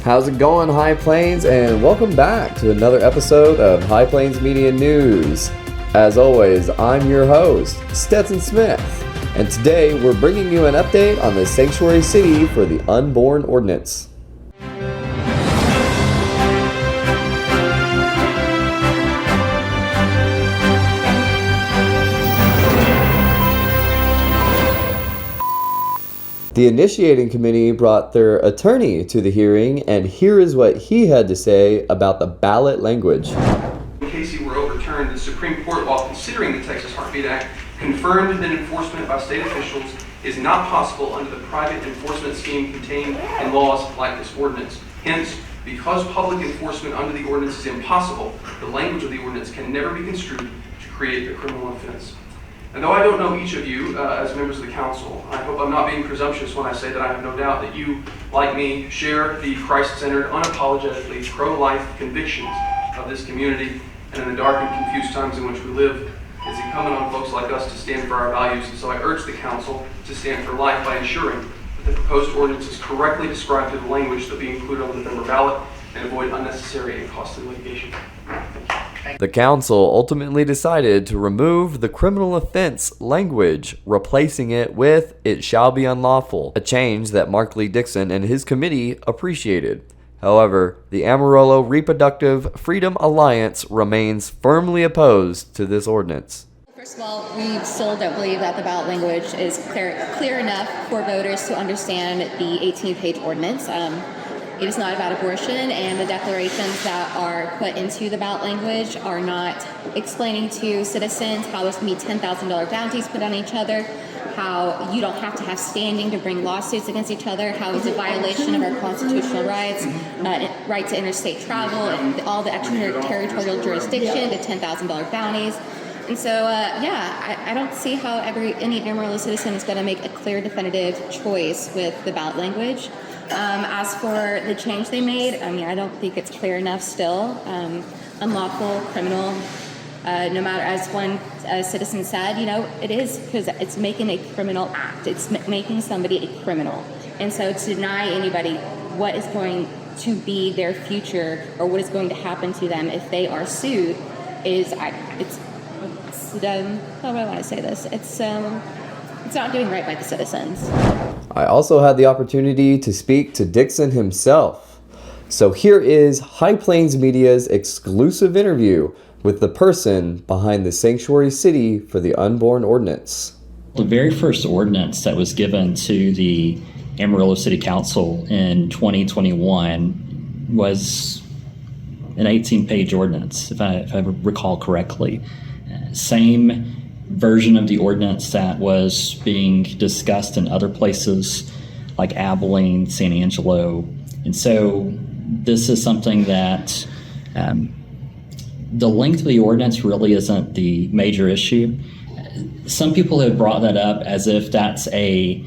How's it going, High Plains, and welcome back to another episode of High Plains Media News. As always, I'm your host, Stetson Smith, and today we're bringing you an update on the sanctuary city for the Unborn Ordinance. The initiating committee brought their attorney to the hearing, and here is what he had to say about the ballot language. In case he were overturned, the Supreme Court, while considering the Texas Heartbeat Act, confirmed that enforcement by state officials is not possible under the private enforcement scheme contained in laws like this ordinance. Hence, because public enforcement under the ordinance is impossible, the language of the ordinance can never be construed to create a criminal offense. And though I don't know each of you as members of the council, I hope I'm not being presumptuous when I say that I have no doubt that you, like me, share the Christ-centered, unapologetically pro-life convictions of this community. And in the dark and confused times in which we live, it's incumbent on folks like us to stand for our values. And so I urge the council to stand for life by ensuring that the proposed ordinance is correctly described through the language that will be included on the November ballot and avoid unnecessary and costly litigation. Thank you. The council ultimately decided to remove the criminal offense language, replacing it with "it shall be unlawful," a change that Mark Lee Dickson and his committee appreciated. However, the Amarillo Reproductive Freedom Alliance remains firmly opposed to this ordinance. First of all, we still don't believe that the ballot language is clear enough for voters to understand the 18-page ordinance. It is not about abortion, and the declarations that are put into the ballot language are not explaining to citizens how there's going to be $10,000 bounties put on each other, how you don't have to have standing to bring lawsuits against each other, how it's a violation of our constitutional rights, right to interstate travel, and all the extraterritorial jurisdiction, the $10,000 bounties. And so, I don't see how any Amarillo citizen is going to make a clear, definitive choice with the ballot language. As for the change they made, I don't think it's clear enough still. Unlawful, criminal, no matter, as one citizen said, it is because it's making a criminal act. It's making somebody a criminal. And so to deny anybody what is going to be their future or what is going to happen to them if they are sued how do I want to say this? It's not doing right by the citizens. I also had the opportunity to speak to Dickson himself. So here is High Plains Media's exclusive interview with the person behind the sanctuary city for the Unborn Ordinance. The very first ordinance that was given to the Amarillo City Council in 2021 was an 18-page ordinance, if I recall correctly. Same version of the ordinance that was being discussed in other places like Abilene, San Angelo. And so this is something that the length of the ordinance really isn't the major issue. Some people have brought that up as if that's a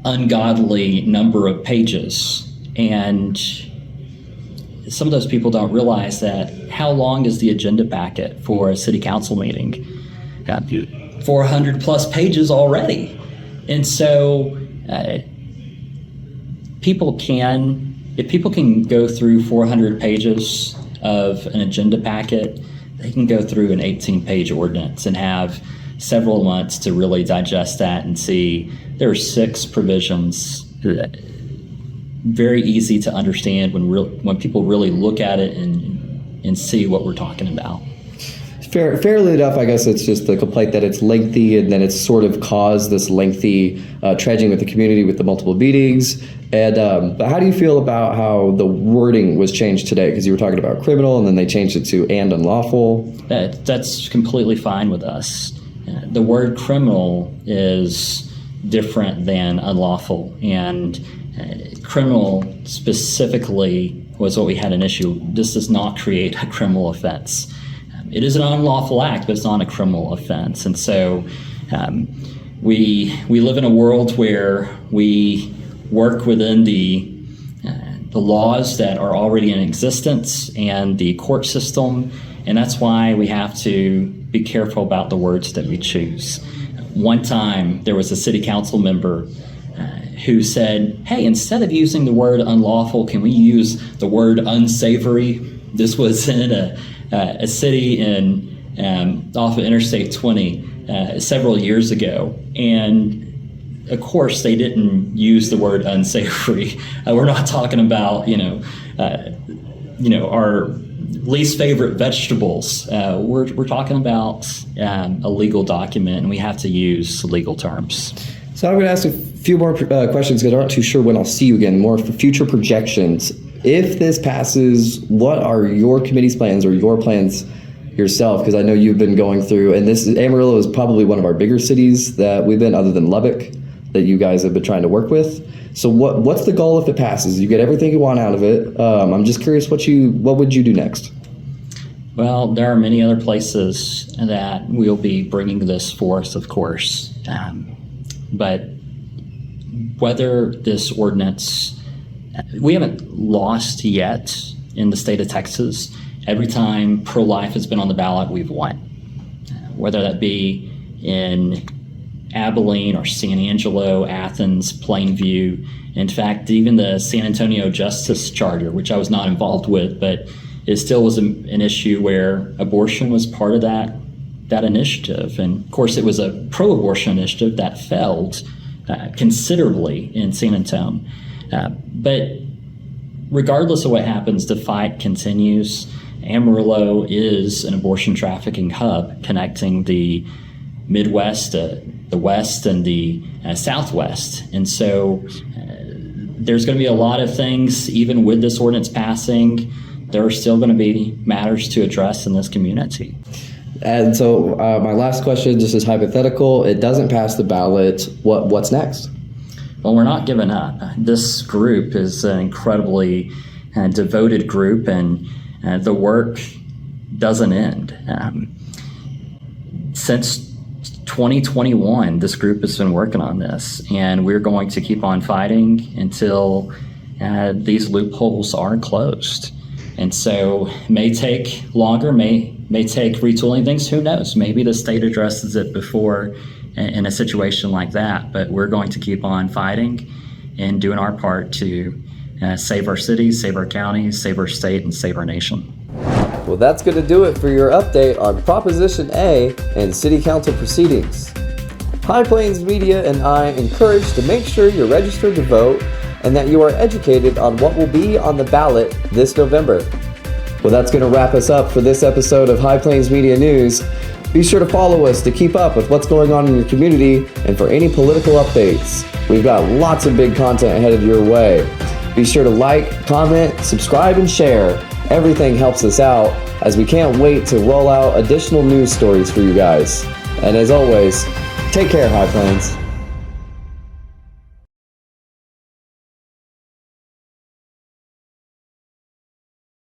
ungodly number of pages. And some of those people don't realize that how long is the agenda packet for a city council meeting? 400 plus pages already. And so if people can go through 400 pages of an agenda packet, they can go through an 18-page ordinance and have several months to really digest that and see there are 6 provisions. Very easy to understand when people really look at it and see what we're talking about. Fairly enough, I guess it's just the complaint that it's lengthy, and then it's sort of caused this lengthy trudging with the community with the multiple meetings. And but how do you feel about how the wording was changed today? Because you were talking about criminal, and then they changed it to "and unlawful." That's completely fine with us. The word criminal is different than unlawful, and criminal specifically was what we had an issue. This does not create a criminal offense. It is an unlawful act, but it's not a criminal offense. And so we live in a world where we work within the laws that are already in existence and the court system, and that's why we have to be careful about the words that we choose. One time there was a city council member who said, hey, instead of using the word unlawful, can we use the word unsavory? This was in a city off of Interstate 20 several years ago. And of course, they didn't use the word unsavory. We're not talking about, our least favorite vegetables. We're talking about a legal document, and we have to use legal terms. So I'm going to ask a few more questions because I'm not too sure when I'll see you again. More for future projections. If this passes, what are your committee's plans or your plans yourself? Because I know you've been going through, and Amarillo is probably one of our bigger cities that we've been, other than Lubbock, that you guys have been trying to work with. So what's the goal if it passes? You get everything you want out of it. I'm just curious, what would you do next? Well, there are many other places that we'll be bringing this forth, of course. But whether this ordinance, we haven't lost yet in the state of Texas. Every time pro-life has been on the ballot, we've won. Whether that be in Abilene or San Angelo, Athens, Plainview. In fact, even the San Antonio Justice Charter, which I was not involved with, but it still was an issue where abortion was part of that initiative. And of course, it was a pro-abortion initiative that failed considerably in San Antonio. But regardless of what happens, the fight continues. Amarillo is an abortion trafficking hub connecting the Midwest, the West, and the Southwest. And so there's going to be a lot of things, even with this ordinance passing, there are still going to be matters to address in this community. And so my last question, just as hypothetical, it doesn't pass the ballot. What's next? Well, we're not giving up. This group is an incredibly devoted group, and the work doesn't end. Since 2021, this group has been working on this, and we're going to keep on fighting until these loopholes are closed. And so it may take longer, may take retooling things, who knows? Maybe the state addresses it before in a situation like that, but we're going to keep on fighting and doing our part to save our cities, save our counties, save our state, and save our nation. Well, that's going to do it for your update on Proposition A and City Council proceedings. High Plains Media and I encourage to make sure you're registered to vote and that you are educated on what will be on the ballot this November. Well, that's going to wrap us up for this episode of High Plains Media News. Be sure to follow us to keep up with what's going on in your community and for any political updates. We've got lots of big content headed your way. Be sure to like, comment, subscribe, and share. Everything helps us out, as we can't wait to roll out additional news stories for you guys. And as always, take care, High Plains.